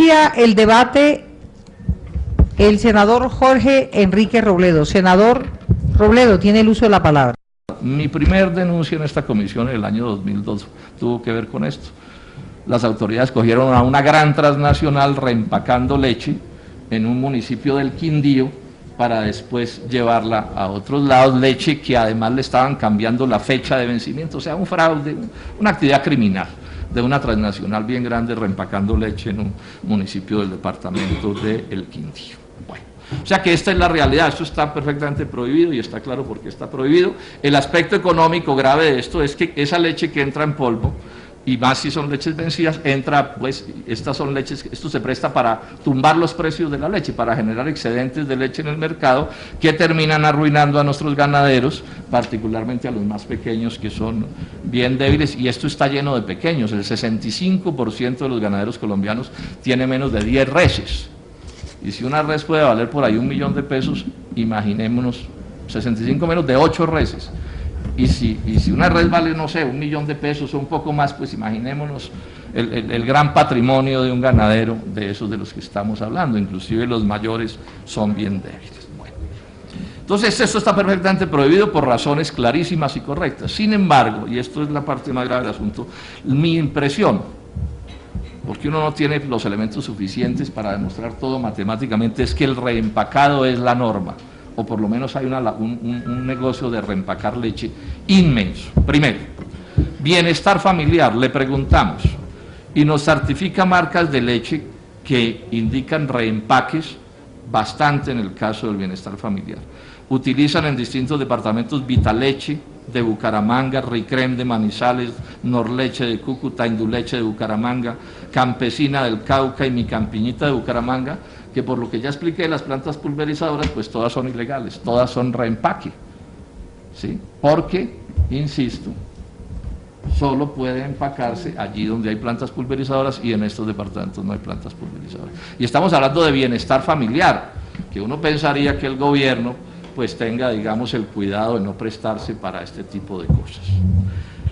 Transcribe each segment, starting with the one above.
inicia el debate el senador Jorge Enrique Robledo. Senador Robledo, tiene el uso de la palabra. Mi primer denuncia en esta comisión en el año 2002 tuvo que ver con esto. Las autoridades cogieron a una gran transnacional reempacando leche en un municipio del Quindío para después llevarla a otros lados, leche que además le estaban cambiando la fecha de vencimiento, o sea, un fraude, una actividad criminal de una transnacional bien grande reempacando leche en un municipio del departamento de El Quindío. Bueno, o sea que esta es la realidad, esto está perfectamente prohibido y está claro por qué está prohibido. El aspecto económico grave de esto es que esa leche que entra en polvo, y más si son leches vencidas, entra, pues, estas son leches, esto se presta para tumbar los precios de la leche, para generar excedentes de leche en el mercado que terminan arruinando a nuestros ganaderos, particularmente a los más pequeños que son bien débiles, y esto está lleno de pequeños. El 65% de los ganaderos colombianos tiene menos de 10 reses, y si una res puede valer por ahí $1 millón, imaginémonos 65 menos de 8 reses. Y si una red vale, no sé, $1 millón o un poco más, pues imaginémonos el gran patrimonio de un ganadero de esos de los que estamos hablando, inclusive los mayores son bien débiles. Bueno, entonces esto está perfectamente prohibido por razones clarísimas y correctas. Sin embargo, y esto es la parte más grave del asunto, mi impresión, porque uno no tiene los elementos suficientes para demostrar todo matemáticamente, es que el reempacado es la norma, o por lo menos hay un negocio de reempacar leche inmenso. Primero, bienestar familiar, le preguntamos, y nos certifica marcas de leche que indican reempaques, bastante en el caso del bienestar familiar. Utilizan en distintos departamentos Vitaleche de Bucaramanga, Ricrem de Manizales, Norleche de Cúcuta, Induleche de Bucaramanga, Campesina del Cauca y Mi Campiñita de Bucaramanga, que por lo que ya expliqué, las plantas pulverizadoras, pues todas son ilegales, todas son reempaque, ¿sí? Porque, insisto, solo puede empacarse allí donde hay plantas pulverizadoras y en estos departamentos no hay plantas pulverizadoras. Y estamos hablando de bienestar familiar, que uno pensaría que el gobierno pues tenga, digamos, el cuidado de no prestarse para este tipo de cosas.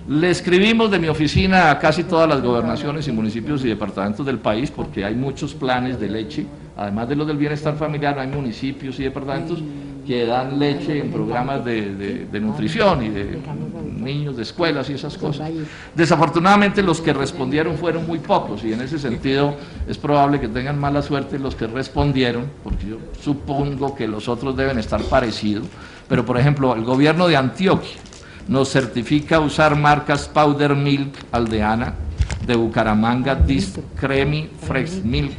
Le escribimos de mi oficina a casi todas las gobernaciones y municipios y departamentos del país, porque hay muchos planes de leche, además de los del bienestar familiar, hay municipios y departamentos que dan leche en programas de nutrición y de niños de escuelas y esas cosas. Desafortunadamente los que respondieron fueron muy pocos, y en ese sentido es probable que tengan mala suerte los que respondieron, porque yo supongo que los otros deben estar parecidos, pero por ejemplo el gobierno de Antioquia nos certifica usar marcas Powder Milk Aldeana, de Bucaramanga, Discremi Fresh Milk,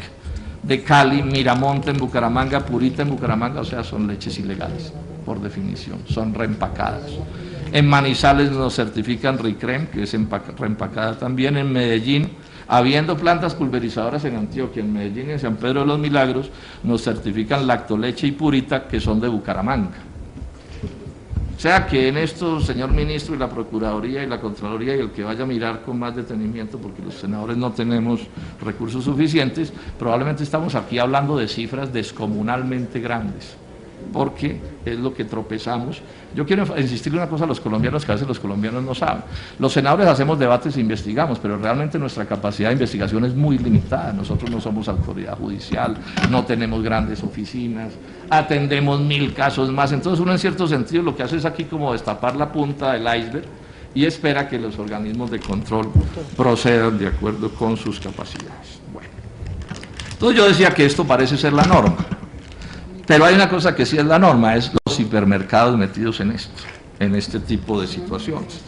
de Cali, Miramonte en Bucaramanga, Purita en Bucaramanga, o sea, son leches ilegales, por definición, son reempacadas. En Manizales nos certifican Ricrem, que es reempacada también. En Medellín, habiendo plantas pulverizadoras en Antioquia, en Medellín y en San Pedro de los Milagros, nos certifican Lactoleche y Purita, que son de Bucaramanga. O sea que en esto, señor ministro, y la Procuraduría y la Contraloría, y el que vaya a mirar con más detenimiento, porque los senadores no tenemos recursos suficientes, probablemente estamos aquí hablando de cifras descomunalmente grandes, porque es lo que tropezamos. Yo quiero insistir en una cosa a los colombianos que a veces los colombianos no saben. Los senadores hacemos debates e investigamos, pero realmente nuestra capacidad de investigación es muy limitada. Nosotros no somos autoridad judicial, no tenemos grandes oficinas, atendemos 1000 casos más. Entonces uno en cierto sentido lo que hace es aquí como destapar la punta del iceberg y espera que los organismos de control procedan de acuerdo con sus capacidades. Bueno, entonces yo decía que esto parece ser la norma. Pero hay una cosa que sí es la norma, es los hipermercados metidos en esto, en este tipo de situaciones.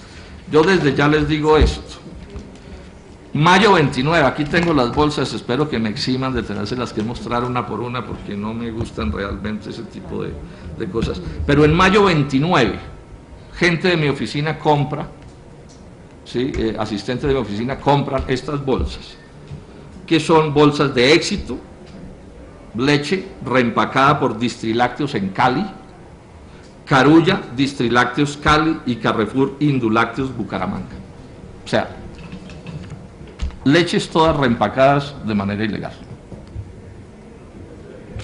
Yo desde ya les digo esto. Mayo 29, aquí tengo las bolsas, espero que me eximan de tenérselas que mostrar una por una, porque no me gustan realmente ese tipo de cosas. Pero en mayo 29, gente de mi oficina compra, ¿sí? Asistentes de mi oficina compran estas bolsas, que son bolsas de Éxito, leche reempacada por Distrilácteos en Cali, Carulla, Distrilácteos Cali y Carrefour Indulácteos Bucaramanga. O sea, leches todas reempacadas de manera ilegal.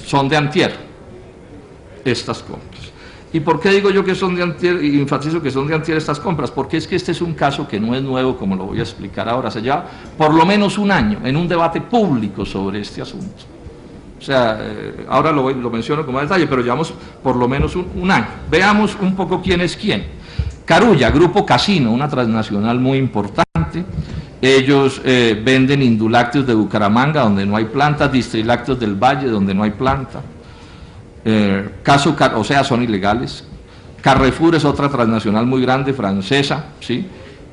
Son de antier estas compras. ¿Y por qué digo yo que son de antier, y enfatizo que son de antier estas compras? Porque es que este es un caso que no es nuevo, como lo voy a explicar ahora. Se lleva por lo menos un año en un debate público sobre este asunto. O sea, ahora lo menciono con más detalle, pero llevamos por lo menos un año. Veamos un poco quién es quién. Carulla, Grupo Casino, una transnacional muy importante. Ellos venden Indulácteos de Bucaramanga, donde no hay planta, Distrilácteos del Valle, donde no hay planta. O sea, son ilegales. Carrefour es otra transnacional muy grande, francesa, ¿sí?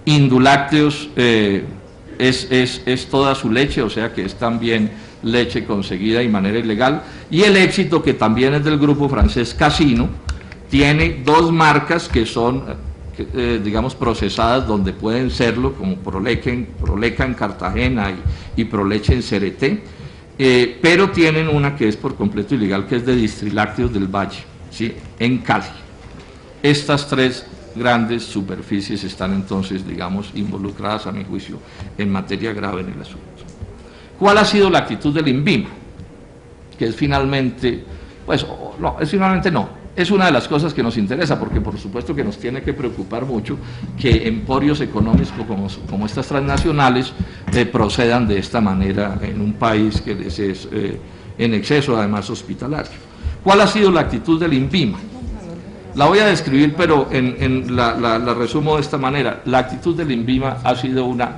Indulácteos es toda su leche, o sea que es también leche conseguida de manera ilegal. Y el Éxito, que también es del grupo francés Casino, tiene dos marcas que son, digamos, procesadas donde pueden serlo, como Proleca en Cartagena y Proleche en Cereté. Pero tienen una que es por completo ilegal, que es de Distrilácteos del Valle, ¿sí? En Cali. Estas tres grandes superficies están entonces, digamos, involucradas, a mi juicio, en materia grave en el asunto. ¿Cuál ha sido la actitud del INVIMA? Que es finalmente, pues, no, es una de las cosas que nos interesa, porque por supuesto que nos tiene que preocupar mucho que emporios económicos como estas transnacionales procedan de esta manera en un país que les es en exceso, además, hospitalario. ¿Cuál ha sido la actitud del INVIMA? La voy a describir, pero la resumo de esta manera. La actitud del INVIMA ha sido una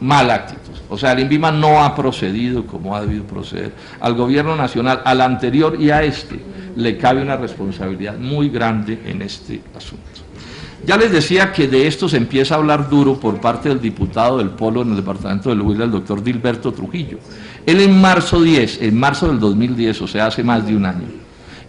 mala actitud. O sea, el INVIMA no ha procedido como ha debido proceder. Al gobierno nacional, al anterior y a este, le cabe una responsabilidad muy grande en este asunto. Ya les decía que de esto se empieza a hablar duro por parte del diputado del Polo en el departamento del Huila, el doctor Dilberto Trujillo. Él en marzo del 2010, o sea, hace más de un año,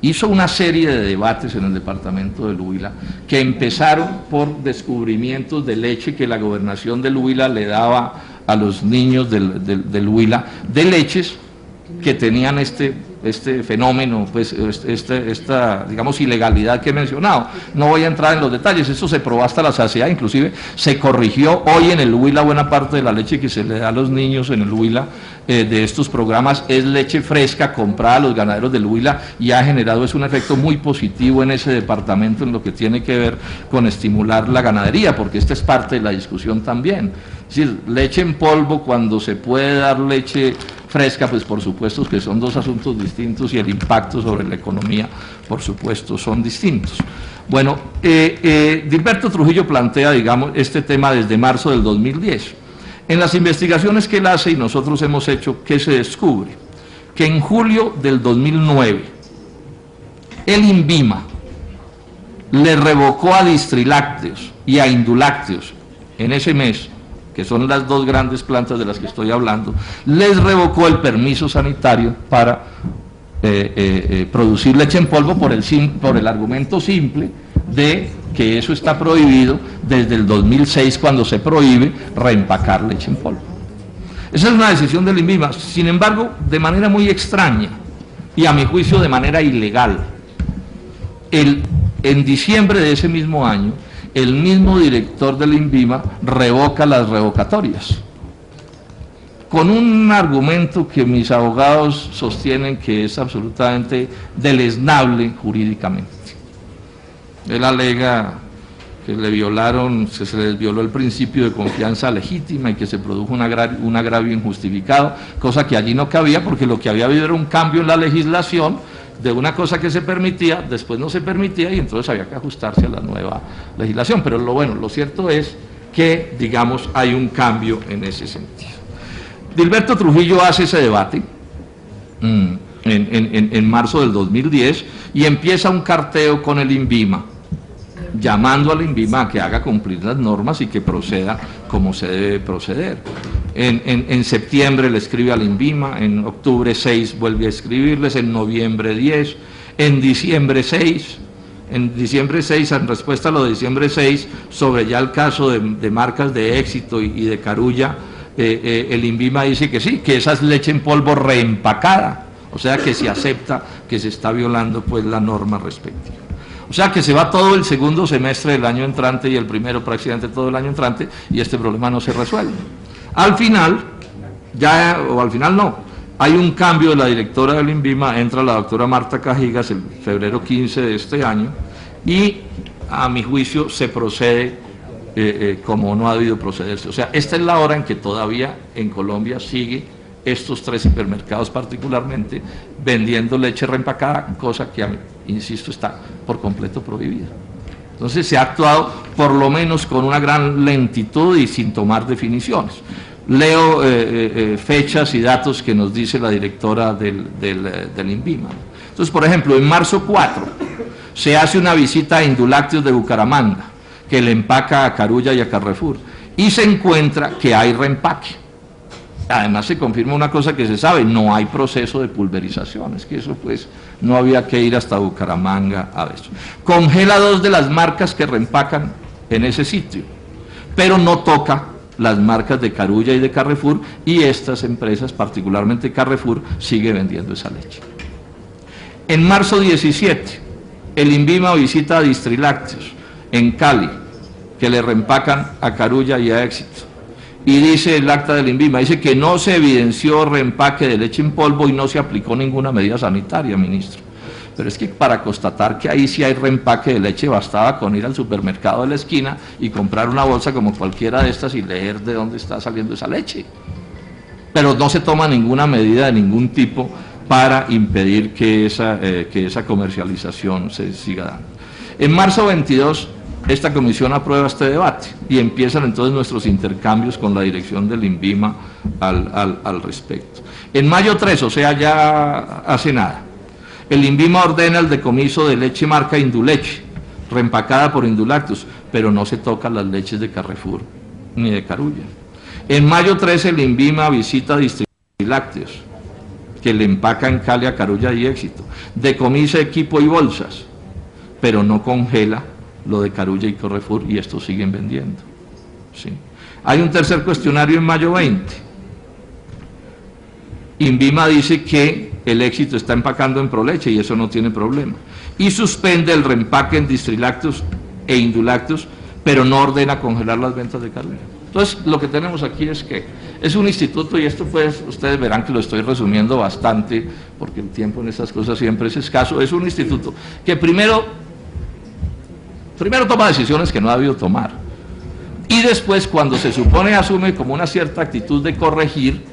hizo una serie de debates en el departamento del Huila que empezaron por descubrimientos de leche que la gobernación del Huila le daba a los niños del Huila, de leches que tenían este fenómeno, pues esta, digamos, ilegalidad que he mencionado. No voy a entrar en los detalles, esto se probó hasta la saciedad, inclusive se corrigió hoy en el Huila buena parte de la leche que se le da a los niños en el Huila de estos programas es leche fresca comprada a los ganaderos del Huila y ha generado un efecto muy positivo en ese departamento en lo que tiene que ver con estimular la ganadería, porque esta es parte de la discusión también. Es decir, leche en polvo cuando se puede dar leche fresca, pues por supuesto que son dos asuntos distintos y el impacto sobre la economía, por supuesto, son distintos. Bueno, Dilberto Trujillo plantea, digamos, este tema desde marzo del 2010. En las investigaciones que él hace y nosotros hemos hecho, ¿qué se descubre? Que en julio del 2009, el INVIMA le revocó a Distrilácteos y a Indulácteos en ese mes, que son las dos grandes plantas de las que estoy hablando, les revocó el permiso sanitario para producir leche en polvo por el argumento simple de que eso está prohibido desde el 2006, cuando se prohíbe reempacar leche en polvo. Esa es una decisión del INVIMA, sin embargo, de manera muy extraña y a mi juicio de manera ilegal. En diciembre de ese mismo año, el mismo director del INVIMA revoca las revocatorias, con un argumento que mis abogados sostienen que es absolutamente deleznable jurídicamente. Él alega que le violaron, se les violó el principio de confianza legítima y que se produjo un agravio injustificado, cosa que allí no cabía, porque lo que había habido era un cambio en la legislación de una cosa que se permitía, después no se permitía y entonces había que ajustarse a la nueva legislación. Pero lo cierto es que, digamos, hay un cambio en ese sentido. Dilberto Trujillo hace ese debate en marzo del 2010 y empieza un carteo con el INVIMA, llamando al INVIMA a que haga cumplir las normas y que proceda como se debe proceder. En septiembre le escribe al INVIMA, en octubre 6 vuelve a escribirles, en noviembre 10, en diciembre 6, en respuesta a lo de diciembre 6, sobre ya el caso de marcas de Éxito y de Carulla, el INVIMA dice que sí, que esa es leche en polvo reempacada, o sea que se acepta que se está violando pues la norma respectiva. O sea que se va todo el segundo semestre del año entrante y el primero prácticamente todo el año entrante y este problema no se resuelve. Al final, hay un cambio de la directora del INVIMA, entra la doctora Marta Cajigas el febrero 15 de este año y a mi juicio se procede como no ha debido procederse. O sea, esta es la hora en que todavía en Colombia sigue estos 3 hipermercados particularmente vendiendo leche reempacada, cosa que, insisto, está por completo prohibida. Entonces se ha actuado por lo menos con una gran lentitud y sin tomar definiciones. Leo fechas y datos que nos dice la directora del INVIMA. Entonces, por ejemplo, en marzo 4 se hace una visita a Indulácteos de Bucaramanga, que le empaca a Carulla y a Carrefour, y se encuentra que hay reempaque. Además se confirma una cosa que se sabe, no hay proceso de pulverización, es que eso pues no había que ir hasta Bucaramanga a eso. Congela 2 de las marcas que reempacan en ese sitio, pero no toca las marcas de Carulla y de Carrefour, y estas empresas, particularmente Carrefour, sigue vendiendo esa leche. En marzo 17, el INVIMA visita a Distrilácteos en Cali, que le reempacan a Carulla y a Éxito. Y dice el acta del INVIMA, dice que no se evidenció reempaque de leche en polvo y no se aplicó ninguna medida sanitaria, ministro. Pero es que para constatar que ahí sí hay reempaque de leche bastaba con ir al supermercado de la esquina y comprar una bolsa como cualquiera de estas y leer de dónde está saliendo esa leche. Pero no se toma ninguna medida de ningún tipo para impedir que esa comercialización se siga dando. En marzo 22, esta comisión aprueba este debate y empiezan entonces nuestros intercambios con la dirección del INVIMA al respecto. En mayo 3, o sea, ya hace nada, el INVIMA ordena el decomiso de leche marca Induleche, reempacada por Indulácteos, pero no se tocan las leches de Carrefour ni de Carulla. En mayo 13 el INVIMA visita Distrilácteos, que le empaca en Cali a Carulla y Éxito, decomisa equipo y bolsas, pero no congela lo de Carulla y Carrefour, y estos siguen vendiendo. ¿Sí? Hay un tercer cuestionario en mayo 20. INVIMA dice que el Éxito está empacando en Proleche y eso no tiene problema. Y suspende el reempaque en Distrilácteos e Indulácteos, pero no ordena congelar las ventas de Carulla. Entonces, lo que tenemos aquí es que es un instituto, y esto pues ustedes verán que lo estoy resumiendo bastante, porque el tiempo en estas cosas siempre es escaso. Es un instituto que primero toma decisiones que no ha debido tomar, y después, cuando se supone asume como una cierta actitud de corregir,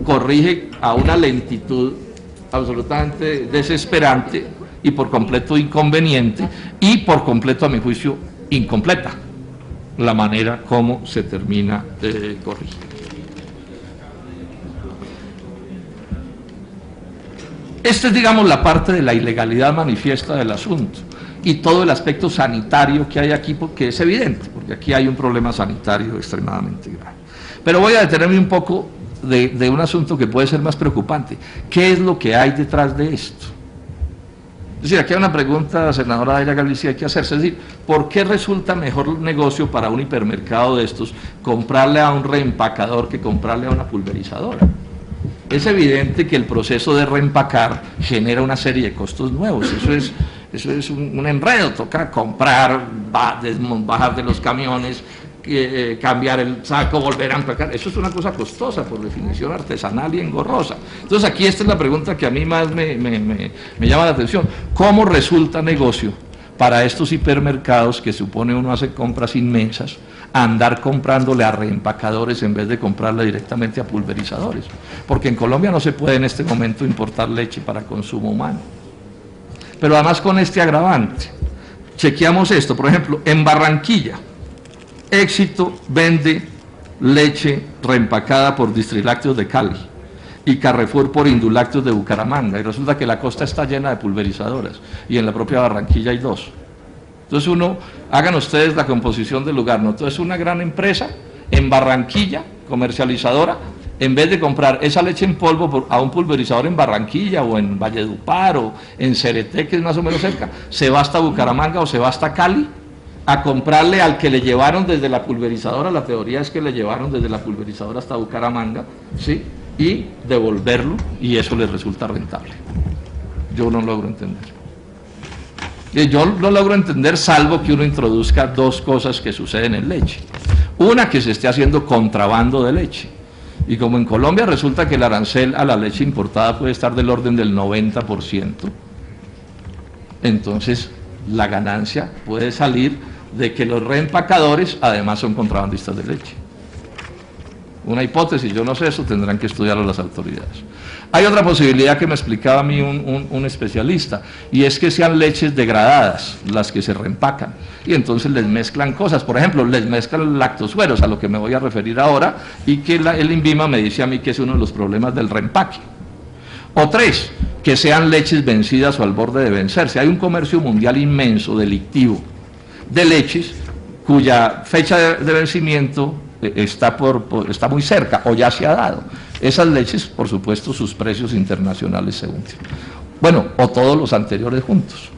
corrige a una lentitud absolutamente desesperante y por completo inconveniente, y por completo, a mi juicio, incompleta la manera como se termina de corregir. Esta es, digamos, la parte de la ilegalidad manifiesta del asunto, y todo el aspecto sanitario que hay aquí, porque es evidente, porque aquí hay un problema sanitario extremadamente grave. Pero voy a detenerme un poco de un asunto que puede ser más preocupante. ¿Qué es lo que hay detrás de esto? Es decir, aquí hay una pregunta, senadora Daira Galicia, hay que hacerse, es decir, ¿por qué resulta mejor negocio para un hipermercado de estos comprarle a un reempacador que comprarle a una pulverizadora? Es evidente que el proceso de reempacar genera una serie de costos nuevos, eso es un enredo, toca comprar, bajar de los camiones, cambiar el saco, volver a empacar, eso es una cosa costosa, por definición artesanal y engorrosa. Entonces aquí esta es la pregunta que a mí más me llama la atención: ¿cómo resulta negocio para estos hipermercados, que supone uno hace compras inmensas, andar comprándole a reempacadores en vez de comprarle directamente a pulverizadores? Porque en Colombia no se puede en este momento importar leche para consumo humano. Pero además, con este agravante, chequeamos esto, por ejemplo, en Barranquilla, Éxito vende leche reempacada por Distrilácteos de Cali y Carrefour por Indulácteos de Bucaramanga, y resulta que la costa está llena de pulverizadoras, y en la propia Barranquilla hay 2. Entonces hagan ustedes la composición del lugar, ¿no? Entonces, una gran empresa en Barranquilla, comercializadora, en vez de comprar esa leche en polvo a un pulverizador en Barranquilla o en Valledupar o en Cereté, que es más o menos cerca, se va hasta Bucaramanga o se va hasta Cali a comprarle al que le llevaron desde la pulverizadora. La teoría es que le llevaron desde la pulverizadora hasta Bucaramanga, ¿sí?, y devolverlo, y eso les resulta rentable. Yo no logro entender. Yo no logro entender, salvo que uno introduzca 2 cosas que suceden en leche. Una, que se esté haciendo contrabando de leche, Y como en Colombia resulta que el arancel a la leche importada puede estar del orden del 90%, entonces la ganancia puede salir de que los reempacadores además son contrabandistas de leche. Una hipótesis, yo no sé, eso tendrán que estudiarlo las autoridades. Hay otra posibilidad que me explicaba a mí un especialista, y es que sean leches degradadas las que se reempacan, y entonces les mezclan cosas, por ejemplo, les mezclan lactosueros, a lo que me voy a referir ahora, y que el INVIMA me dice a mí que es uno de los problemas del reempaque. O tres, que sean leches vencidas o al borde de vencerse. Hay un comercio mundial inmenso, delictivo, de leches cuya fecha de vencimiento está muy cerca o ya se ha dado. Esas leches, por supuesto, sus precios internacionales se hunden. Bueno, o todos los anteriores juntos.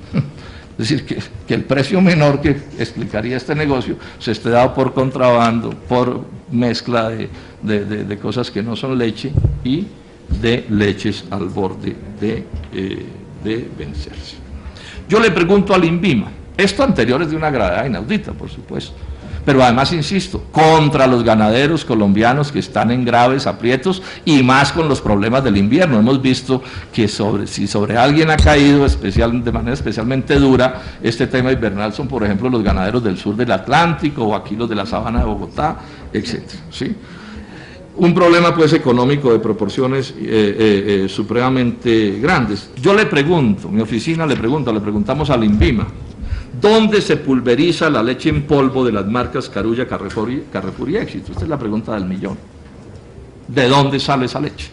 Es decir, que el precio menor que explicaría este negocio se esté dado por contrabando, por mezcla de cosas que no son leche y de leches al borde de vencerse. Yo le pregunto al INVIMA, esto anterior es de una gravedad inaudita, por supuesto, pero además, insisto, contra los ganaderos colombianos que están en graves aprietos y más con los problemas del invierno. Hemos visto que si sobre alguien ha caído de manera especialmente dura este tema invernal son, por ejemplo, los ganaderos del sur del Atlántico o aquí los de la sabana de Bogotá, etc. ¿Sí? Un problema pues económico de proporciones supremamente grandes. Yo le pregunto, mi oficina le preguntamos al INVIMA, ¿dónde se pulveriza la leche en polvo de las marcas Carulla, Carrefour y Éxito? Esta es la pregunta del millón. ¿De dónde sale esa leche?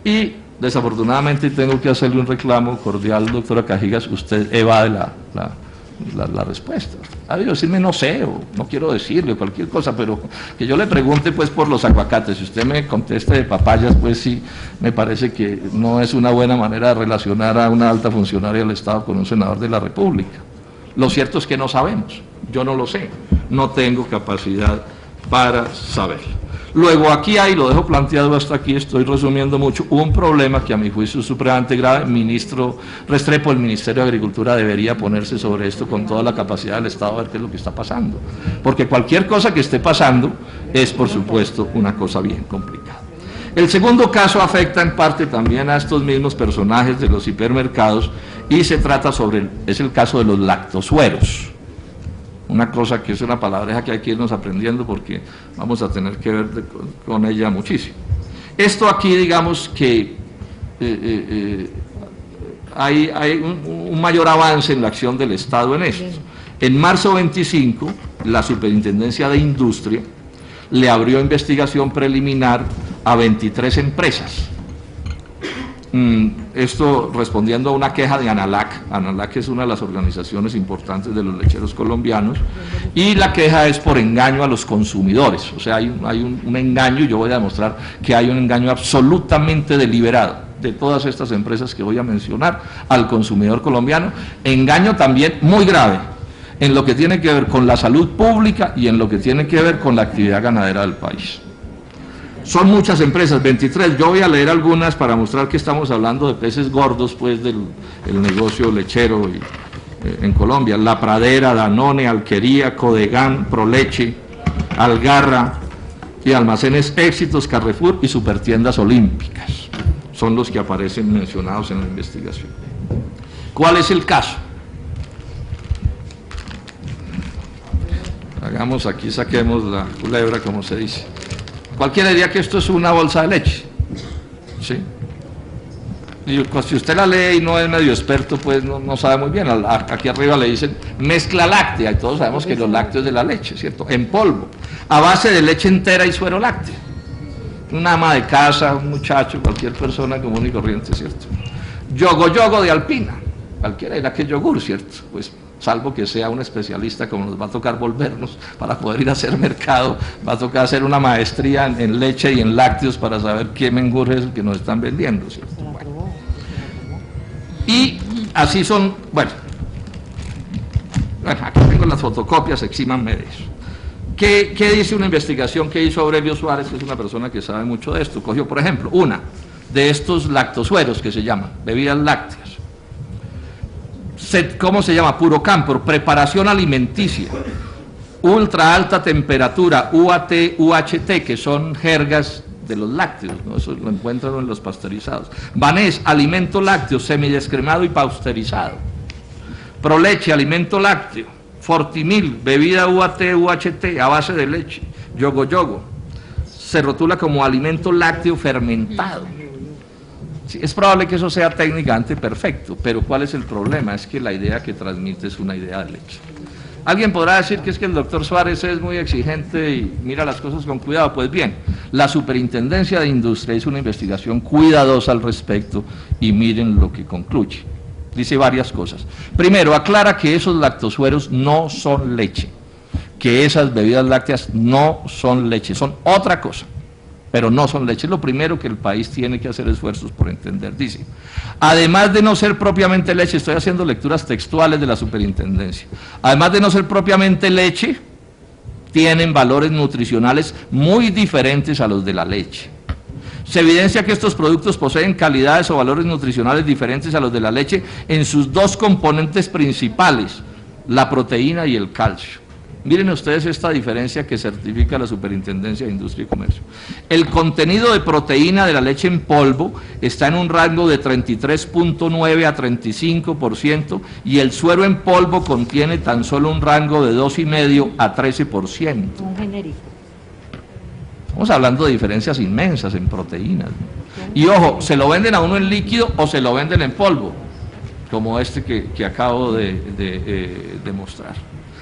Y desafortunadamente tengo que hacerle un reclamo cordial, doctora Cajigas, usted evade la respuesta. Ha debido decirme no sé, o no quiero decirle, cualquier cosa, pero que yo le pregunte pues por los aguacates. Si usted me conteste de papayas, pues sí, me parece que no es una buena manera de relacionar a una alta funcionaria del Estado con un senador de la República. Lo cierto es que no sabemos, yo no lo sé, no tengo capacidad para saberlo. Luego aquí hay, lo dejo planteado hasta aquí, estoy resumiendo mucho, un problema que a mi juicio es supremamente grave. Ministro Restrepo, el Ministerio de Agricultura debería ponerse sobre esto con toda la capacidad del Estado a ver qué es lo que está pasando, porque cualquier cosa que esté pasando es, por supuesto, una cosa bien complicada. El segundo caso afecta en parte también a estos mismos personajes de los hipermercados y se trata es el caso de los lactosueros. Una cosa que es una palabreja que hay que irnos aprendiendo porque vamos a tener que ver con ella muchísimo. Esto aquí, digamos que hay un mayor avance en la acción del Estado en esto. En marzo 25, la Superintendencia de Industria le abrió investigación preliminar a 23 empresas. Esto respondiendo a una queja de ANALAC. ANALAC es una de las organizaciones importantes de los lecheros colombianos, y la queja es por engaño a los consumidores. O sea, hay un engaño, y yo voy a demostrar que hay un engaño absolutamente deliberado de todas estas empresas que voy a mencionar al consumidor colombiano, engaño también muy grave en lo que tiene que ver con la salud pública y en lo que tiene que ver con la actividad ganadera del país. Son muchas empresas, 23, yo voy a leer algunas para mostrar que estamos hablando de peces gordos pues del negocio lechero en Colombia: La Pradera, Danone, Alquería, Codegan, Proleche, Algarra y Almacenes Éxitos, Carrefour y Supertiendas Olímpicas. Son los que aparecen mencionados en la investigación. ¿Cuál es el caso? Hagamos aquí, saquemos la culebra, como se dice. Cualquiera diría que esto es una bolsa de leche, ¿sí? Y si usted la lee y no es medio experto, pues no sabe muy bien. Aquí arriba le dicen mezcla láctea, y todos sabemos que los lácteos de la leche, ¿cierto? En polvo, a base de leche entera y suero lácteo. Una ama de casa, un muchacho, cualquier persona común y corriente, ¿cierto? Yogo de Alpina, cualquiera dirá que yogur, ¿cierto? Pues salvo que sea un especialista, como nos va a tocar volvernos para poder ir a hacer mercado, va a tocar hacer una maestría en leche y en lácteos para saber qué mengur es el que nos están vendiendo, ¿cierto? Bueno. Y así son, bueno, aquí tengo las fotocopias, exímanme de eso. ¿Qué dice una investigación que hizo Aurelio Suárez, que es una persona que sabe mucho de esto? Cogió, por ejemplo, una de estos lactosueros que se llaman bebidas lácteas. ¿Cómo se llama? Purocam, preparación alimenticia, ultra alta temperatura, UAT, UHT, que son jergas de los lácteos, ¿no? Eso lo encuentran en los pasteurizados. Banés, alimento lácteo, semidescremado y pasteurizado. Proleche, alimento lácteo. Fortimil, bebida UAT, UHT, a base de leche. Yogo yogo, se rotula como alimento lácteo fermentado. Sí, es probable que eso sea técnicamente perfecto, pero ¿cuál es el problema? Es que la idea que transmite es una idea de leche. Alguien podrá decir que es que el doctor Suárez es muy exigente y mira las cosas con cuidado. Pues bien, la Superintendencia de Industria hizo una investigación cuidadosa al respecto y miren lo que concluye. Dice varias cosas. Primero, aclara que esos lactosueros no son leche, que esas bebidas lácteas no son leche, son otra cosa, pero no son leche. Es lo primero que el país tiene que hacer esfuerzos por entender. Dice, además de no ser propiamente leche, estoy haciendo lecturas textuales de la Superintendencia, además de no ser propiamente leche, tienen valores nutricionales muy diferentes a los de la leche. Se evidencia que estos productos poseen calidades o valores nutricionales diferentes a los de la leche en sus dos componentes principales, la proteína y el calcio. Miren ustedes esta diferencia que certifica la Superintendencia de Industria y Comercio. El contenido de proteína de la leche en polvo está en un rango de 33.9 a 35% y el suero en polvo contiene tan solo un rango de 2,5 a 13%. Un genérico. Estamos hablando de diferencias inmensas en proteínas. Y ojo, se lo venden a uno en líquido o se lo venden en polvo, como este que acabo de mostrar.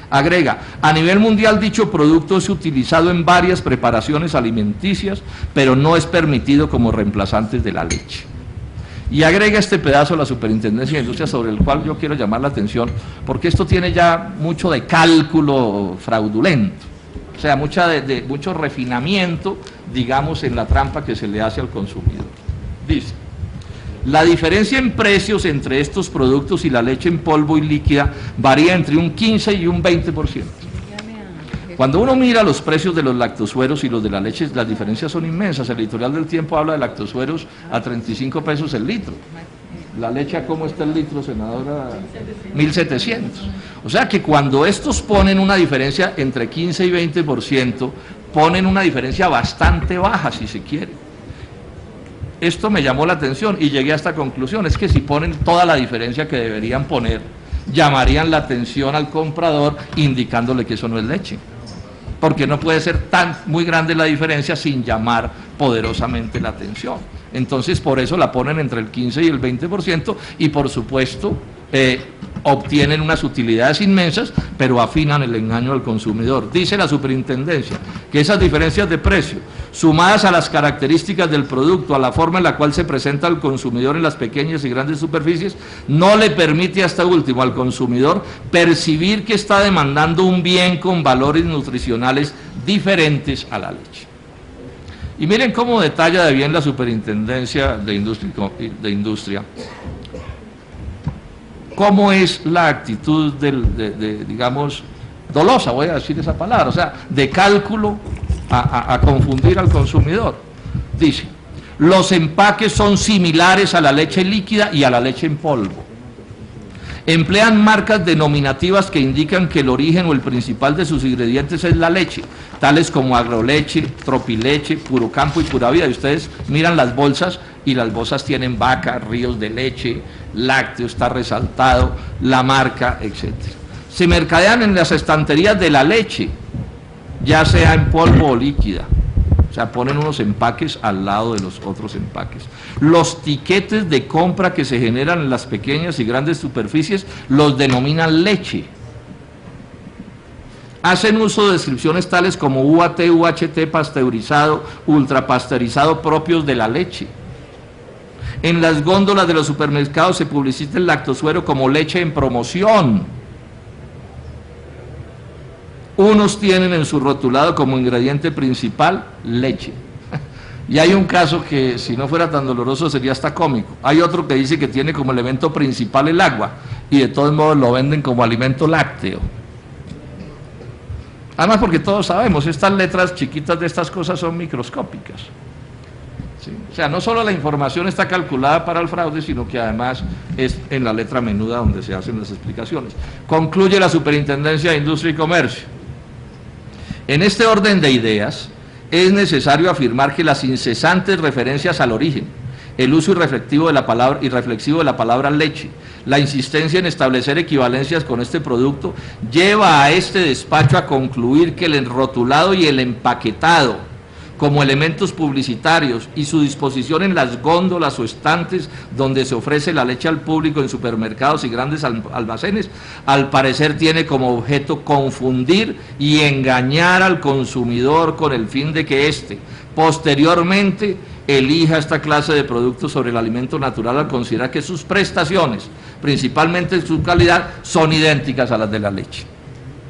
Agrega, a nivel mundial dicho producto es utilizado en varias preparaciones alimenticias, pero no es permitido como reemplazantes de la leche. Y agrega este pedazo a la Superintendencia de Industria sobre el cual yo quiero llamar la atención, porque esto tiene ya mucho de cálculo fraudulento. O sea, mucho refinamiento, digamos, en la trampa que se le hace al consumidor. Dice, la diferencia en precios entre estos productos y la leche en polvo y líquida varía entre un 15 y un 20%. Cuando uno mira los precios de los lactosueros y los de la leche, las diferencias son inmensas. El editorial del Tiempo habla de lactosueros a 35 pesos el litro. La leche, ¿cómo está el litro, senadora? 1.700. O sea que cuando estos ponen una diferencia entre 15 y 20%, ponen una diferencia bastante baja, si se quiere. Esto me llamó la atención y llegué a esta conclusión, es que si ponen toda la diferencia que deberían poner, llamarían la atención al comprador indicándole que eso no es leche. Porque no puede ser muy grande la diferencia sin llamar poderosamente la atención. Entonces, por eso la ponen entre el 15 y el 20% y, por supuesto, obtienen unas utilidades inmensas, pero afinan el engaño al consumidor. Dice la Superintendencia que esas diferencias de precio, sumadas a las características del producto, a la forma en la cual se presenta al consumidor en las pequeñas y grandes superficies, no le permite hasta último al consumidor percibir que está demandando un bien con valores nutricionales diferentes a la leche. Y miren cómo detalla de bien la Superintendencia de Industria cómo es la actitud digamos, dolosa, voy a decir esa palabra, o sea, de cálculo a confundir al consumidor. Dice, los empaques son similares a la leche líquida y a la leche en polvo. Emplean marcas denominativas que indican que el origen o el principal de sus ingredientes es la leche, tales como Agroleche, Tropileche, Puro Campo y Pura Vida. Y ustedes miran las bolsas y las bolsas tienen vaca, ríos de leche, lácteo, está resaltado, la marca, etc. Se mercadean en las estanterías de la leche, ya sea en polvo o líquida. O sea, ponen unos empaques al lado de los otros empaques. Los tiquetes de compra que se generan en las pequeñas y grandes superficies los denominan leche. Hacen uso de descripciones tales como UAT, UHT, pasteurizado, ultrapasteurizado propios de la leche. En las góndolas de los supermercados se publicita el lactosuero como leche en promoción. Unos tienen en su rotulado como ingrediente principal leche. Y hay un caso que, si no fuera tan doloroso, sería hasta cómico. Hay otro que dice que tiene como elemento principal el agua, y de todos modos lo venden como alimento lácteo. Además, porque todos sabemos, estas letras chiquitas de estas cosas son microscópicas. ¿Sí? O sea, no solo la información está calculada para el fraude, sino que además es en la letra menuda donde se hacen las explicaciones. Concluye la Superintendencia de Industria y Comercio. En este orden de ideas, es necesario afirmar que las incesantes referencias al origen, el uso irreflexivo de la palabra leche, la insistencia en establecer equivalencias con este producto, lleva a este despacho a concluir que el enrotulado y el empaquetado como elementos publicitarios y su disposición en las góndolas o estantes donde se ofrece la leche al público en supermercados y grandes almacenes, al parecer tiene como objeto confundir y engañar al consumidor con el fin de que éste, posteriormente, elija esta clase de productos sobre el alimento natural al considerar que sus prestaciones, principalmente su calidad, son idénticas a las de la leche.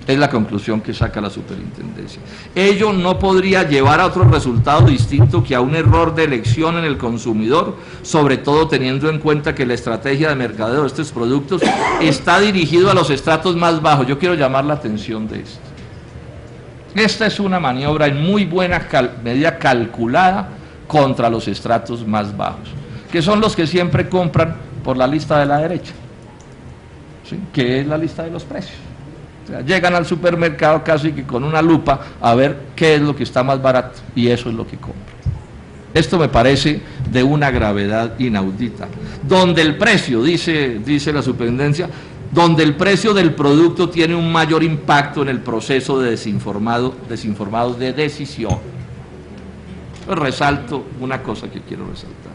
Es la conclusión que saca la superintendencia. Ello no podría llevar a otro resultado distinto que a un error de elección en el consumidor, sobre todo teniendo en cuenta que la estrategia de mercadeo de estos productos está dirigido a los estratos más bajos. Yo quiero llamar la atención de esto. Esta es una maniobra en muy buena medida calculada contra los estratos más bajos, que son los que siempre compran por la lista de la derecha, ¿sí? Que es la lista de los precios. O sea, llegan al supermercado casi que con una lupa a ver qué es lo que está más barato y eso es lo que compran. Esto me parece de una gravedad inaudita. Donde el precio, dice la superintendencia, donde el precio del producto tiene un mayor impacto en el proceso de desinformados de decisión. Pues resalto una cosa que quiero resaltar.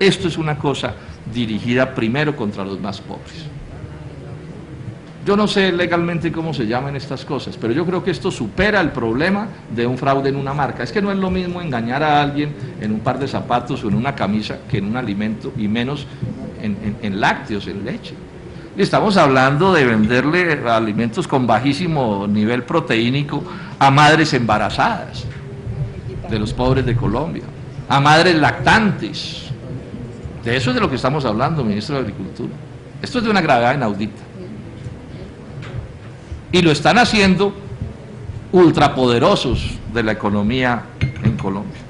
Esto es una cosa dirigida primero contra los más pobres. Yo no sé legalmente cómo se llaman estas cosas, pero yo creo que esto supera el problema de un fraude en una marca. Es que no es lo mismo engañar a alguien en un par de zapatos o en una camisa que en un alimento, y menos en lácteos, en leche. Estamos hablando de venderle alimentos con bajísimo nivel proteínico a madres embarazadas de los pobres de Colombia, a madres lactantes. De eso es de lo que estamos hablando, ministro de Agricultura. Esto es de una gravedad inaudita. Y lo están haciendo ultrapoderosos de la economía en Colombia.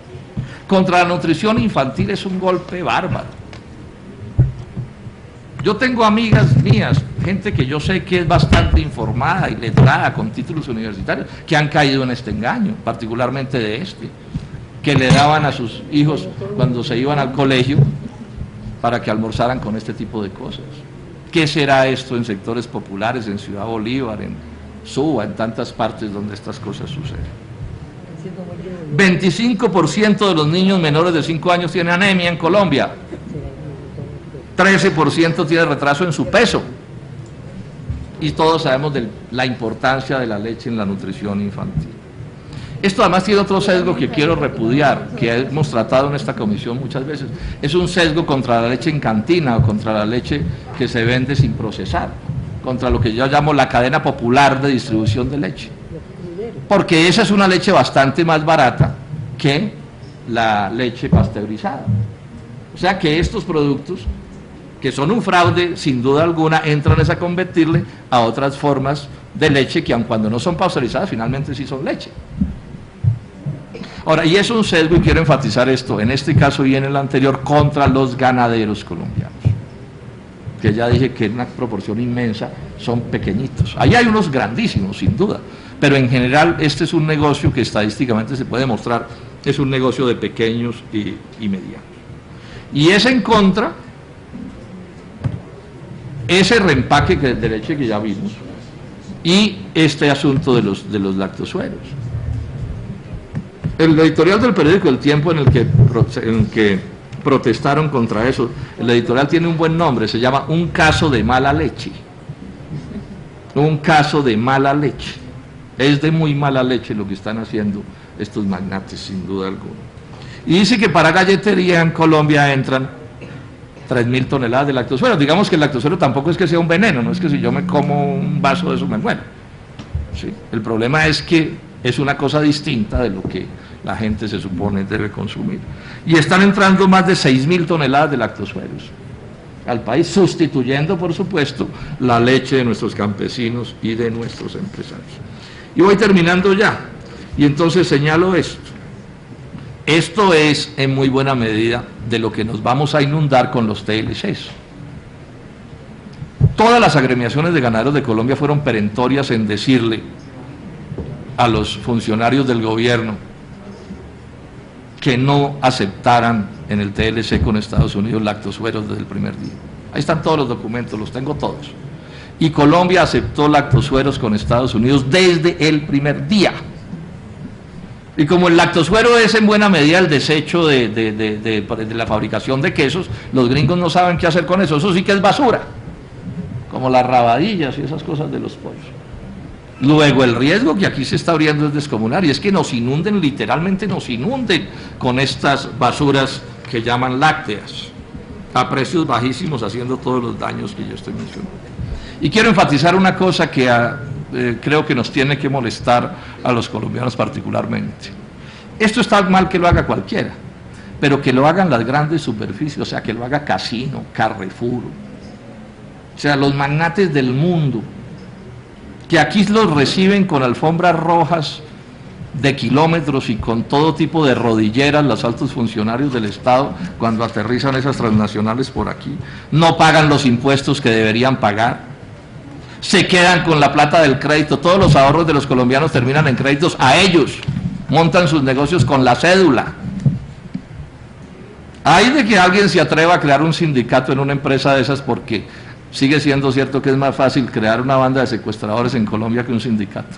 Contra la nutrición infantil es un golpe bárbaro. Yo tengo amigas mías, gente que yo sé que es bastante informada y letrada con títulos universitarios, que han caído en este engaño, particularmente de este, que le daban a sus hijos cuando se iban al colegio para que almorzaran con este tipo de cosas. ¿Qué será esto en sectores populares, en Ciudad Bolívar, en Suba, en tantas partes donde estas cosas suceden? 25% de los niños menores de 5 años tienen anemia en Colombia. 13% tiene retraso en su peso. Y todos sabemos de la importancia de la leche en la nutrición infantil. Esto además tiene otro sesgo que quiero repudiar, que hemos tratado en esta comisión muchas veces. Es un sesgo contra la leche en cantina o contra la leche que se vende sin procesar, contra lo que yo llamo la cadena popular de distribución de leche. Porque esa es una leche bastante más barata que la leche pasteurizada. O sea que estos productos, que son un fraude, sin duda alguna, entran a competirle a otras formas de leche que aun cuando no son pasteurizadas, finalmente sí son leche. Ahora, y es un sesgo, y quiero enfatizar esto, en este caso y en el anterior, contra los ganaderos colombianos, que ya dije que en una proporción inmensa son pequeñitos. Ahí hay unos grandísimos, sin duda, pero en general este es un negocio que estadísticamente se puede demostrar, es un negocio de pequeños y medianos. Y es en contra ese reempaque de leche que ya vimos y este asunto de los lactosueros. El editorial del periódico El Tiempo en el que protestaron contra eso, el editorial tiene un buen nombre, se llama Un caso de mala leche. Un caso de mala leche. Es de muy mala leche lo que están haciendo estos magnates, sin duda alguna. Y dice que para galletería en Colombia entran 3.000 toneladas de lactosuero. Digamos que el lactosuero tampoco es que sea un veneno, no es que si yo me como un vaso de eso me muero. ¿Sí? El problema es que es una cosa distinta de lo que la gente se supone debe consumir. Y están entrando más de 6.000 toneladas de lactosueros al país, sustituyendo, por supuesto, la leche de nuestros campesinos y de nuestros empresarios. Y voy terminando ya, y entonces señalo esto. Esto es, en muy buena medida, de lo que nos vamos a inundar con los TLCs. Todas las agremiaciones de ganaderos de Colombia fueron perentorias en decirle a los funcionarios del gobierno que no aceptaran en el TLC con Estados Unidos lactosueros desde el primer día. Ahí están todos los documentos, los tengo todos. Y Colombia aceptó lactosueros con Estados Unidos desde el primer día. Y como el lactosuero es en buena medida el desecho de la fabricación de quesos, los gringos no saben qué hacer con eso. Eso sí que es basura, como las rabadillas y esas cosas de los pollos. Luego el riesgo que aquí se está abriendo es descomunal, y es que nos inunden, literalmente nos inunden con estas basuras que llaman lácteas, a precios bajísimos, haciendo todos los daños que yo estoy mencionando. Y quiero enfatizar una cosa que creo que nos tiene que molestar a los colombianos particularmente. Esto está mal que lo haga cualquiera, pero que lo hagan las grandes superficies, o sea, que lo haga Casino, Carrefour, o sea, los magnates del mundo, que aquí los reciben con alfombras rojas de kilómetros y con todo tipo de rodilleras los altos funcionarios del Estado cuando aterrizan esas transnacionales por aquí, no pagan los impuestos que deberían pagar, se quedan con la plata del crédito, todos los ahorros de los colombianos terminan en créditos a ellos, montan sus negocios con la cédula. Hay de que alguien se atreva a crear un sindicato en una empresa de esas, porque sigue siendo cierto que es más fácil crear una banda de secuestradores en Colombia que un sindicato.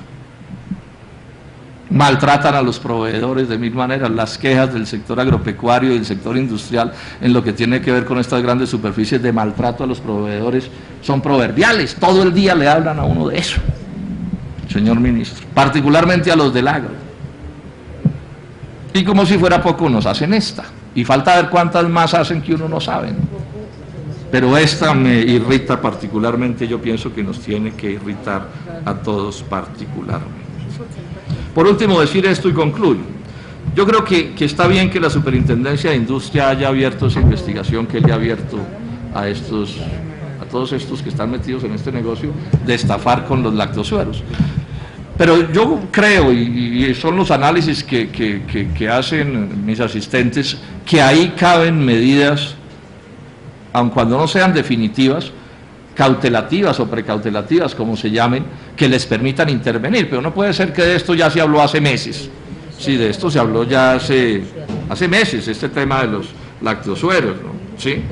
Maltratan a los proveedores de mil maneras. Las quejas del sector agropecuario y del sector industrial en lo que tiene que ver con estas grandes superficies de maltrato a los proveedores son proverbiales. Todo el día le hablan a uno de eso, señor ministro, particularmente a los del agro. Y como si fuera poco nos hacen esta, y falta ver cuántas más hacen que uno no sabe, ¿no? Pero esta me irrita particularmente, yo pienso que nos tiene que irritar a todos particularmente. Por último, decir esto y concluyo. Yo creo que está bien que la Superintendencia de Industria haya abierto esa investigación que le ha abierto a todos estos que están metidos en este negocio de estafar con los lactosueros. Pero yo creo, y son los análisis que hacen mis asistentes, que ahí caben medidas, aun cuando no sean definitivas, cautelativas o precautelativas, como se llamen, que les permitan intervenir. Pero no puede ser que de esto ya se habló hace meses. Sí, de esto se habló ya hace meses, este tema de los lactosueros, ¿no? ¿Sí?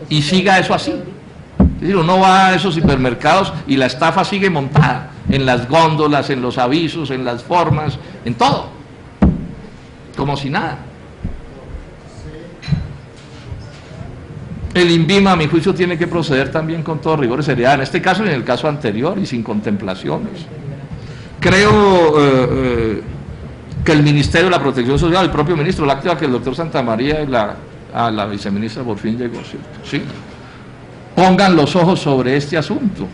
Y siga eso así. Es decir, uno va a esos hipermercados y la estafa sigue montada en las góndolas, en los avisos, en las formas, en todo, como si nada. El INVIMA, a mi juicio, tiene que proceder también con todo rigor y seriedad, en este caso y en el caso anterior, y sin contemplaciones. Creo que el Ministerio de la Protección Social, el propio ministro, lástima que el doctor Santamaría y la viceministra por fin llegó, ¿cierto? ¿Sí? Pongan los ojos sobre este asunto.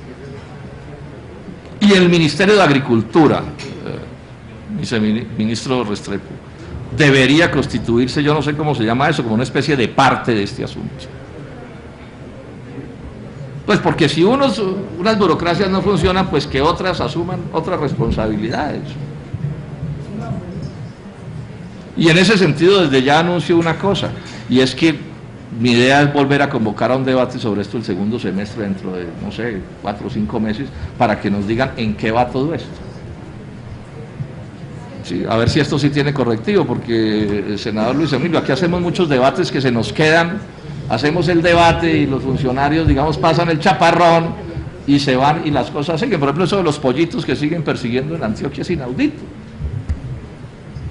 Y el Ministerio de Agricultura, viceministro Restrepo, debería constituirse, yo no sé cómo se llama eso, como una especie de parte de este asunto. Pues porque si unas burocracias no funcionan, pues que otras asuman otras responsabilidades. Y en ese sentido, desde ya anuncio una cosa, y es que mi idea es volver a convocar a un debate sobre esto el segundo semestre, dentro de, no sé, 4 o 5 meses, para que nos digan en qué va todo esto. Sí, a ver si esto sí tiene correctivo, porque el senador Luis Emilio, aquí hacemos muchos debates que se nos quedan, hacemos el debate y los funcionarios, digamos, pasan el chaparrón y se van y las cosas siguen. Por ejemplo, eso de los pollitos que siguen persiguiendo en Antioquia es inaudito.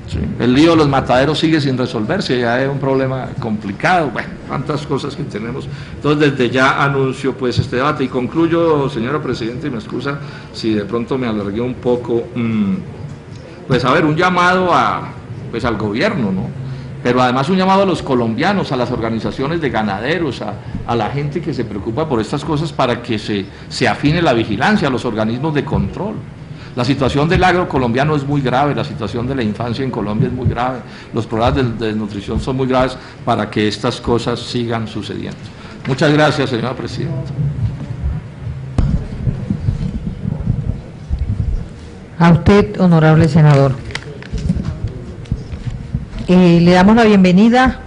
Sí, el lío de los mataderos sigue sin resolverse, ya es un problema complicado, bueno, tantas cosas que tenemos. Entonces, desde ya anuncio pues este debate y concluyo, señora Presidenta, y me excusa si de pronto me alargué un poco, pues a ver, un llamado pues al gobierno, ¿no? Pero además un llamado a los colombianos, a las organizaciones de ganaderos, a la gente que se preocupa por estas cosas, para que se afine la vigilancia, a los organismos de control. La situación del agro colombiano es muy grave, la situación de la infancia en Colombia es muy grave, los problemas de desnutrición son muy graves, para que estas cosas sigan sucediendo. Muchas gracias, señora Presidenta. A usted, honorable senador. Le damos la bienvenida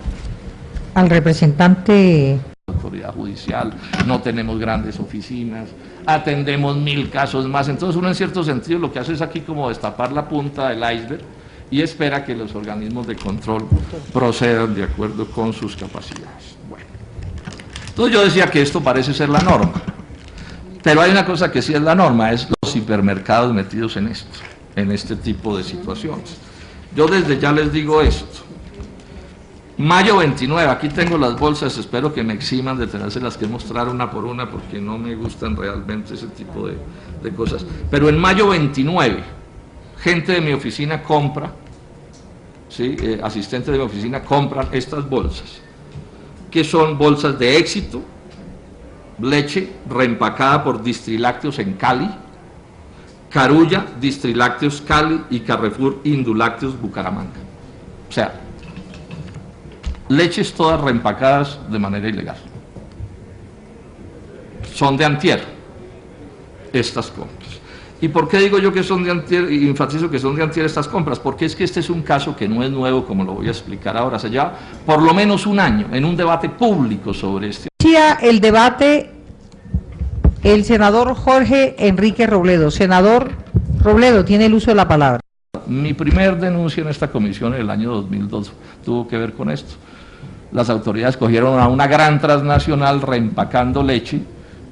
al representante. Autoridad judicial, no tenemos grandes oficinas, atendemos 1000 casos más, entonces uno en cierto sentido lo que hace es aquí como destapar la punta del iceberg y espera que los organismos de control procedan de acuerdo con sus capacidades. Bueno, entonces yo decía que esto parece ser la norma, pero hay una cosa que sí es la norma, es los hipermercados metidos en esto, en este tipo de situaciones. Yo desde ya les digo esto. Mayo 29, aquí tengo las bolsas, espero que me eximan de tenérselas que mostrar una por una porque no me gustan realmente ese tipo de cosas. Pero en mayo 29, gente de mi oficina compra, ¿sí? Asistentes de mi oficina compran estas bolsas, que son bolsas de Éxito, leche reempacada por Distrilácteos en Cali, Carulla, Distrilácteos Cali y Carrefour Indulácteos Bucaramanga. O sea, leches todas reempacadas de manera ilegal. Son de antier estas compras. ¿Y por qué digo yo que son de antier, y enfatizo que son de antier estas compras? Porque es que este es un caso que no es nuevo, como lo voy a explicar ahora. Se lleva por lo menos un año en un debate público sobre este. El debate, el senador Jorge Enrique Robledo. Senador Robledo, tiene el uso de la palabra. Mi primer denuncia en esta comisión en el año 2002 tuvo que ver con esto. Las autoridades cogieron a una gran transnacional reempacando leche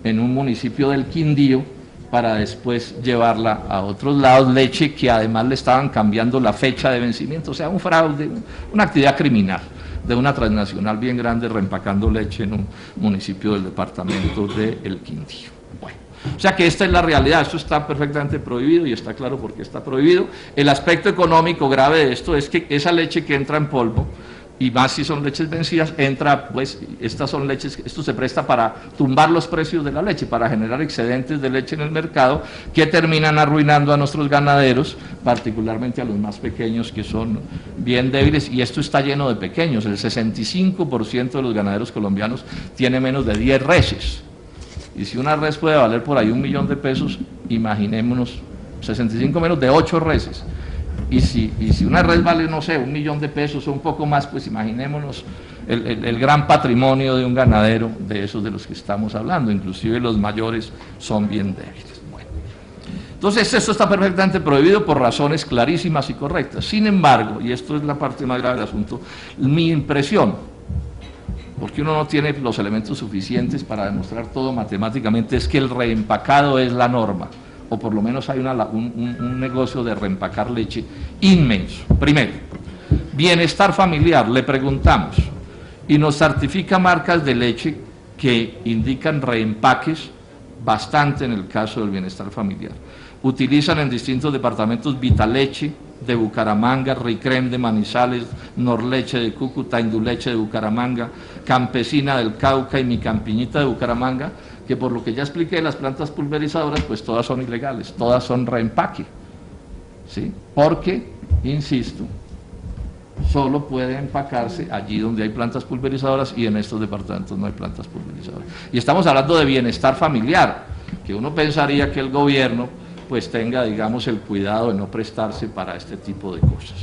en un municipio del Quindío para después llevarla a otros lados, leche que además le estaban cambiando la fecha de vencimiento, o sea, un fraude, una actividad criminal de una transnacional bien grande reempacando leche en un municipio del departamento de El Quindío. Bueno, o sea que esta es la realidad, esto está perfectamente prohibido y está claro por qué está prohibido. El aspecto económico grave de esto es que esa leche que entra en polvo, y más si son leches vencidas, entra, pues, estas son leches, esto se presta para tumbar los precios de la leche, para generar excedentes de leche en el mercado que terminan arruinando a nuestros ganaderos, particularmente a los más pequeños que son bien débiles, y esto está lleno de pequeños. El 65% de los ganaderos colombianos tiene menos de 10 reses, y si una res puede valer por ahí 1 millón de pesos, imaginémonos 65 menos de 8 reses. Y si una red vale, no sé, 1 millón de pesos o un poco más, pues imaginémonos el gran patrimonio de un ganadero de esos de los que estamos hablando, inclusive los mayores son bien débiles. Bueno, entonces esto está perfectamente prohibido por razones clarísimas y correctas. Sin embargo, y esto es la parte más grave del asunto, mi impresión, porque uno no tiene los elementos suficientes para demostrar todo matemáticamente, es que el reempacado es la norma, o por lo menos hay un negocio de reempacar leche inmenso. Primero, bienestar familiar, le preguntamos, y nos certifica marcas de leche que indican reempaques, bastante en el caso del bienestar familiar. Utilizan en distintos departamentos Vitaleche de Bucaramanga, Ricrem de Manizales, Norleche de Cúcuta, Induleche de Bucaramanga, Campesina del Cauca y Mi Campiñita de Bucaramanga, que por lo que ya expliqué, las plantas pulverizadoras, pues todas son ilegales, todas son reempaque, ¿sí? Porque, insisto, solo puede empacarse allí donde hay plantas pulverizadoras y en estos departamentos no hay plantas pulverizadoras. Y estamos hablando de bienestar familiar, que uno pensaría que el gobierno pues tenga, digamos, el cuidado de no prestarse para este tipo de cosas.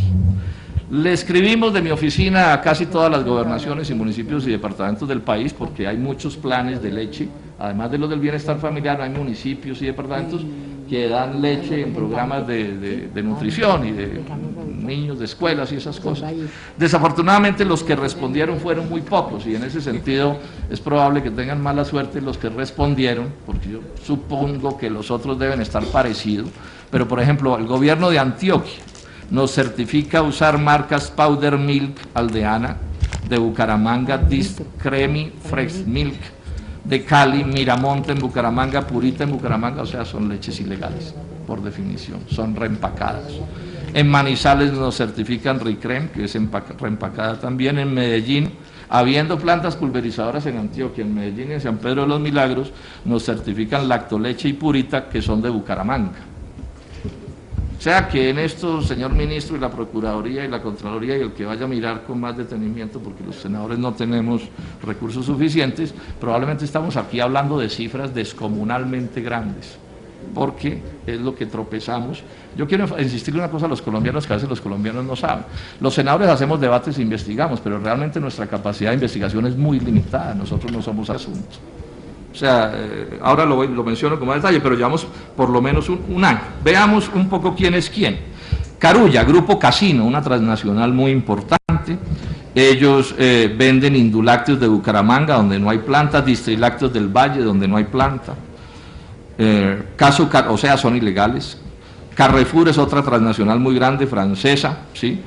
Le escribimos de mi oficina a casi todas las gobernaciones y municipios y departamentos del país, porque hay muchos planes de leche, además de los del bienestar familiar, hay municipios y departamentos que dan leche en programas de nutrición y de niños de escuelas y esas cosas. Desafortunadamente los que respondieron fueron muy pocos, y en ese sentido es probable que tengan mala suerte los que respondieron, porque yo supongo que los otros deben estar parecidos. Pero por ejemplo, el gobierno de Antioquia nos certifica usar marcas Powder Milk Aldeana, de Bucaramanga, Discremi Fresh Milk, de Cali, Miramonte en Bucaramanga, Purita en Bucaramanga, o sea, son leches ilegales, por definición, son reempacadas. En Manizales nos certifican Ricrem, que es reempacada también. En Medellín, habiendo plantas pulverizadoras en Antioquia, en Medellín y en San Pedro de los Milagros, nos certifican Lactoleche y Purita, que son de Bucaramanga. O sea que en esto, señor ministro, y la Procuraduría y la Contraloría, y el que vaya a mirar con más detenimiento, porque los senadores no tenemos recursos suficientes, probablemente estamos aquí hablando de cifras descomunalmente grandes, porque es lo que tropezamos. Yo quiero insistir en una cosa a los colombianos que a veces los colombianos no saben. Los senadores hacemos debates e investigamos, pero realmente nuestra capacidad de investigación es muy limitada, nosotros no somos asuntos. O sea, ahora lo menciono con más detalle, pero llevamos por lo menos un año. Veamos un poco quién es quién. Carulla, Grupo Casino, una transnacional muy importante. Ellos venden Indulácteos de Bucaramanga, donde no hay planta, Distrilácteos del Valle, donde no hay planta. O sea, son ilegales. Carrefour es otra transnacional muy grande, francesa, ¿sí?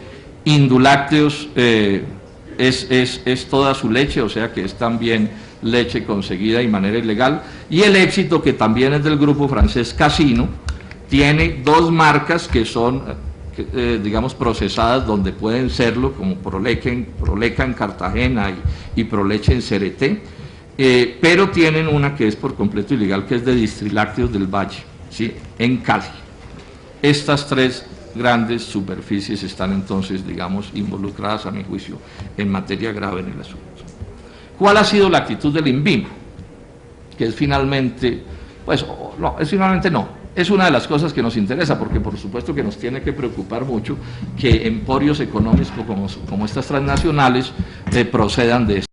Indulácteos es toda su leche, o sea que es también leche conseguida de manera ilegal. Y el Éxito, que también es del grupo francés Casino, tiene dos marcas que son, digamos, procesadas donde pueden serlo, como Proleca en Cartagena y Proleche en Cereté, pero tienen una que es por completo ilegal, que es de Distrilácteos del Valle, ¿sí? En Cali. Estas tres grandes superficies están entonces, digamos, involucradas, a mi juicio, en materia grave en el asunto. ¿Cuál ha sido la actitud del INVIMA? Que es finalmente, pues, no, es una de las cosas que nos interesa, porque por supuesto que nos tiene que preocupar mucho que emporios económicos como estas transnacionales procedan de